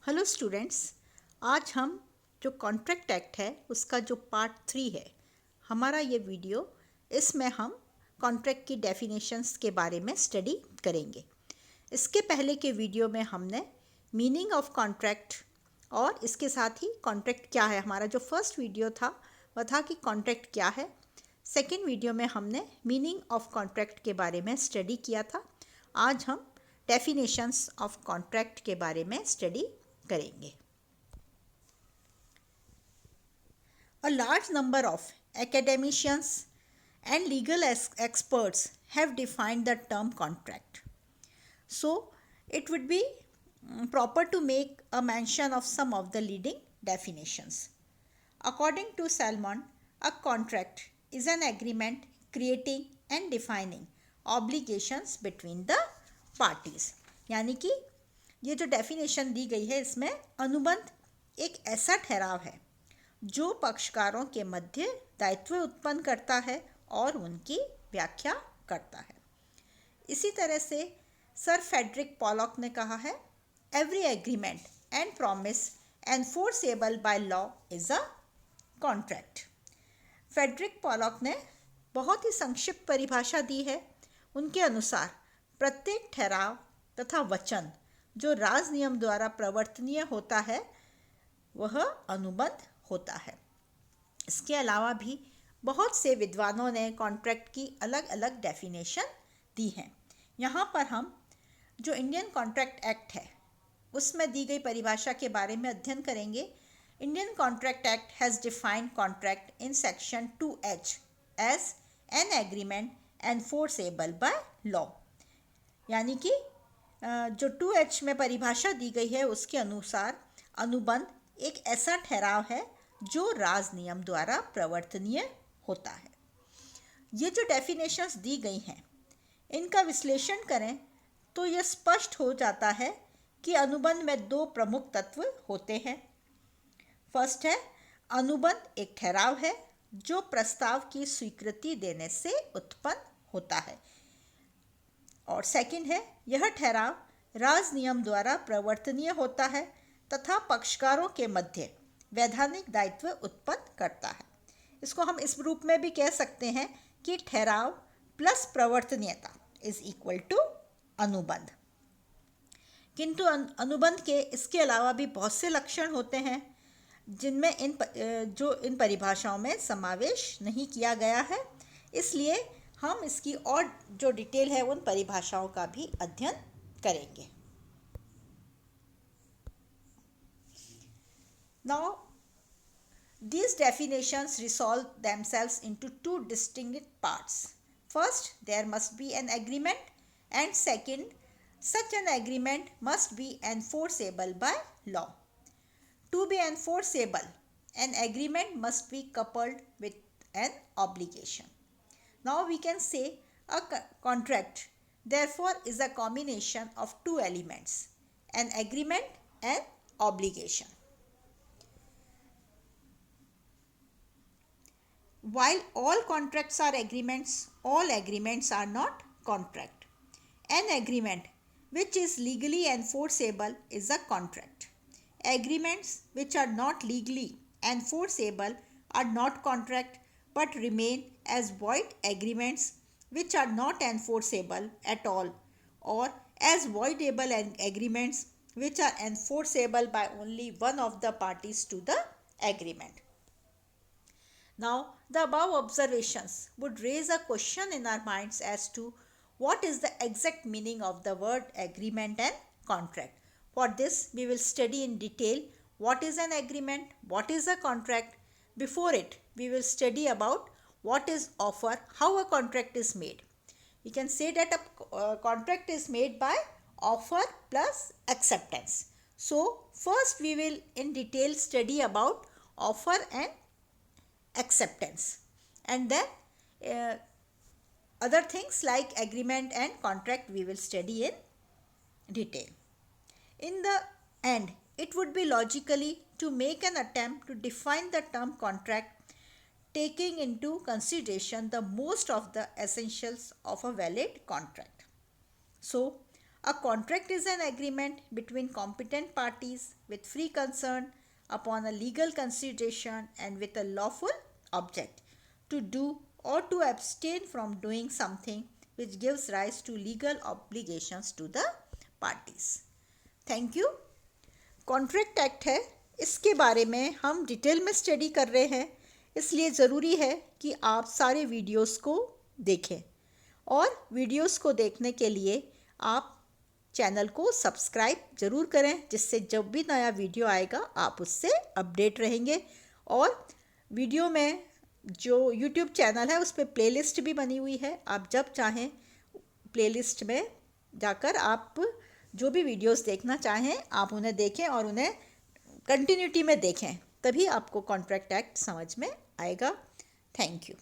Hello students, आज हम जो कॉन्ट्रैक्ट एक्ट है उसका जो पार्ट 3 है हमारा ये वीडियो, इसमें हम कॉन्ट्रैक्ट की डेफिनेशंस के बारे में स्टडी करेंगे। इसके पहले के वीडियो में हमने मीनिंग ऑफ कॉन्ट्रैक्ट और इसके साथ ही कॉन्ट्रैक्ट क्या है, हमारा जो फर्स्ट वीडियो था वह था कि कॉन्ट्रैक्ट क्या है। सेकेंड वीडियो में हमने मीनिंग ऑफ कॉन्ट्रैक्ट के बारे में स्टडी किया था। आज हम डेफिनेशंस ऑफ कॉन्ट्रैक्ट के बारे में स्टडी करेंगे। A large number of academicians and legal experts have defined the term contract. So, it would be proper to make a mention of some of the leading definitions. According to Salmon, a contract is an agreement creating and defining obligations between the parties. यानी कि ये जो definition दी गई है इसमें अनुबंध एक ऐसा ठहराव है जो पक्षकारों के मध्य दायित्व उत्पन्न करता है और उनकी व्याख्या करता है। इसी तरह से सर फ्रेडरिक पॉलॉक ने कहा है, every agreement and promise enforceable by law is a contract. Frederick Pollock ने बहुत ही संक्षिप्त परिभाषा दी है। उनके अनुसार प्रत्येक ठहराव तथा वचन जो राज नियम द्वारा प्रवर्तनीय होता है वह अनुबंध होता है। इसके अलावा भी बहुत से विद्वानों ने कॉन्ट्रैक्ट की अलग अलग डेफिनेशन दी हैं। यहाँ पर हम जो इंडियन कॉन्ट्रैक्ट एक्ट है उसमें दी गई परिभाषा के बारे में अध्ययन करेंगे। Indian contract act has defined contract in section 2H as an agreement enforceable by law. यानी कि जो 2H में परिभाषा दी गई है उसके अनुसार अनुबंध एक ऐसा ठहराव है जो राज नियम द्वारा प्रवर्तनीय होता है। ये जो डेफिनेशंस दी गई हैं इनका विश्लेषण करें तो यह स्पष्ट हो जाता है कि अनुबंध में दो प्रमुख तत्व होते हैं। फर्स्ट है, अनुबंध एक ठहराव है जो प्रस्ताव की स्वीकृति देने से उत्पन्न होता है, और सेकंड है, यह ठहराव राज नियम द्वारा प्रवर्तनीय होता है तथा पक्षकारों के मध्य वैधानिक दायित्व उत्पन्न करता है। इसको हम इस रूप में भी कह सकते हैं कि ठहराव प्लस प्रवर्तनीयता इज इक्वल टू अनुबंध। किंतु अनुबंध के इसके अलावा भी बहुत से लक्षण होते हैं जिनमें इन परिभाषाओं में समावेश नहीं किया गया है। इसलिए हम इसकी और जो डिटेल है उन परिभाषाओं का भी अध्ययन करेंगे। Now, these definitions resolve themselves into two distinct parts. First, there must be an agreement, and second, such an agreement must be enforceable by law. To be enforceable, an agreement must be coupled with an obligation. Now we can say a contract therefore is a combination of two elements, an agreement and obligation. While all contracts are agreements, all agreements are not contract. An agreement which is legally enforceable is a contract. Agreements which are not legally enforceable are not contract but remain as void agreements which are not enforceable at all, or as voidable agreements which are enforceable by only one of the parties to the agreement. Now, the above observations would raise a question in our minds as to what is the exact meaning of the word agreement and contract. For this, we will study in detail what is an agreement, what is a contract. Before it, we will study about what is offer, how a contract is made. We can say that a contract is made by offer plus acceptance. So, first we will in detail study about offer and acceptance, and then other things like agreement and contract we will study in detail. In the end, it would be logically to make an attempt to define the term contract taking into consideration the most of the essentials of a valid contract. So, A contract is an agreement between competent parties with free concern upon a legal consideration and with a lawful object to do or to abstain from doing something which gives rise to legal obligations to the parties. Thank you. Contract act है, इसके बारे में हम detail में study कर रहे हैं, इसलिए ज़रूरी है कि आप सारे वीडियोस को देखें और वीडियोस को देखने के लिए आप चैनल को सब्सक्राइब ज़रूर करें, जिससे जब भी नया वीडियो आएगा आप उससे अपडेट रहेंगे। और वीडियो में जो यूट्यूब चैनल है उस पर प्लेलिस्ट भी बनी हुई है, आप जब चाहें प्लेलिस्ट में जाकर आप जो भी वीडियोस देखना चाहें आप उन्हें देखें और उन्हें कंटिन्यूटी में देखें, तभी आपको कॉन्ट्रैक्ट एक्ट समझ में आएगा। Thank you.